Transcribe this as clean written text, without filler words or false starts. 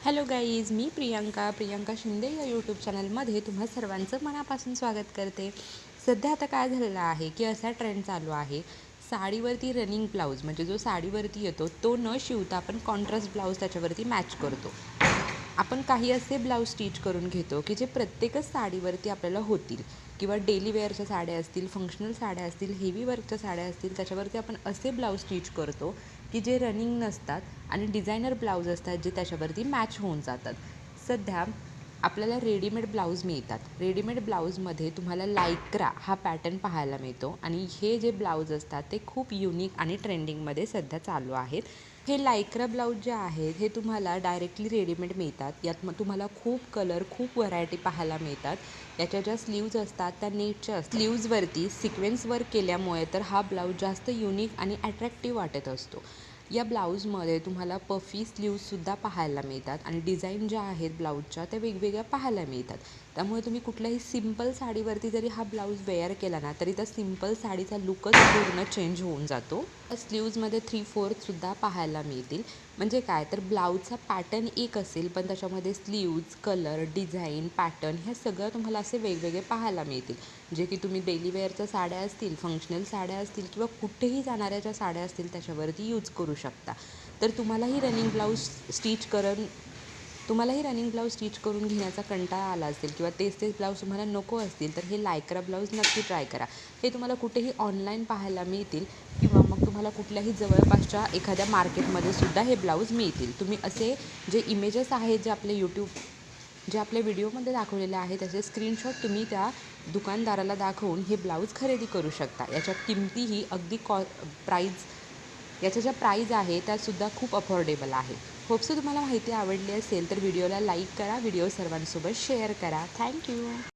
Hello guys, मी प्रियंका शिंदे या YouTube चॅनलमध्ये तुम्हा सर्वांचं मनापासून स्वागत करते. सध्या आता काय झालेलं आहे की असा ट्रेंड चालू आहे, साडीवरती रनिंग ब्लाऊज म्हणजे जो साडीवरती येतो तो न शिवता आपण कॉन्ट्रास्ट ब्लाऊज त्याच्यावरती मॅच करतो. आपण काही असे ब्लाऊज स्टिच करून घेतो की जे प्रत्येकच साडीवरती आपल्याला होतील, किंवा डेली वेअरच्या साड्या असतील, फंक्शनल साड्या असतील, हेवी वर्कच्या साड्या असतील, त्याच्यावरती आपण असे ब्लाऊज स्टिच करतो की जे रनिंग नसतात आणि डिझायनर ब्लाऊज असतात जे त्याच्यावरती मॅच होऊन जातात. सध्या आपल्याला रेडीमेड ब्लाऊज मिळतात. रेडीमेड ब्लाऊजमध्ये तुम्हाला लायक्रा हा पॅटर्न पाहायला मिळतो आणि हे जे ब्लाऊज असतात ते खूप युनिक आणि ट्रेंडिंगमध्ये सध्या चालू आहेत. हे लायक्रा ब्लाऊज जे आहेत हे तुम्हाला डायरेक्टली रेडीमेड मिळतात. यात मग तुम्हाला खूप कलर, खूप व्हरायटी पाहायला मिळतात. याच्या ज्या स्लीव्ज असतात त्या नेटच्या स्लीव्जवरती सिक्वेन्स वर्क केल्यामुळे तर हा ब्लाऊज जास्त युनिक आणि अट्रॅक्टिव्ह वाटत असतो. या ब्लाऊजमध्ये तुम्हाला पफी स्लीव्जसुद्धा पाहायला मिळतात आणि डिझाईन ज्या आहेत ब्लाऊजच्या त्या वेगवेगळ्या पाहायला मिळतात. त्यामुळे तुम्ही कुठल्याही सिम्पल साडीवरती जरी हा ब्लाऊज वेअर केला ना तरी त्या सिम्पल साडीचा लुकच पूर्ण चेंज होऊन जातो. स्लीव्जमध्ये 3/4सुद्धा पाहायला मिळतील. म्हणजे काय तर ब्लाऊजचा पॅटर्न एक असेल पण त्याच्यामध्ये स्लीव्ज, कलर, डिझाईन, पॅटर्न हे सगळं तुम्हाला असे वेगवेगळे पाहायला मिळतील. जे की तुम्ही डेली वेअरच्या साड्या असतील, फंक्शनल साड्या असतील किंवा कुठेही जाणाऱ्या ज्या साड्या असतील त्याच्यावरती यूज करू शकता. तर तुम्हालाही रनिंग ब्लाऊज स्टिच करून घेण्याचा कंटाळा आला असेल किंवा तेच ब्लाऊज तुम्हाला नको असतील तर हे लायक्रा ब्लाऊज नक्की ट्राय करा. हे तुम्हाला कुठेही ऑनलाईन पाहायला मिळतील किंवा मग तुम्हाला कुठल्याही जवळपासच्या एखाद्या मार्केटमध्ये सुद्धा हे ब्लाऊज मिळतील. तुम्ही असे जे इमेजेस आहेत जे आपल्या व्हिडिओमध्ये दाखवलेले आहे त्याचे स्क्रीनशॉट तुम्ही त्या दुकानदाराला दाखवून हे ब्लाऊज खरेदी करू शकता. याच्या किमतीही अगदी याच्या ज्या प्राईज आहे त्यासुद्धा खूप अफोर्डेबल आहे. होप्स तुम्हाला माहिती आवडली असेल तर व्हिडिओला लाईक करा, व्हिडिओ सर्वांसोबत शेअर करा. थँक्यू.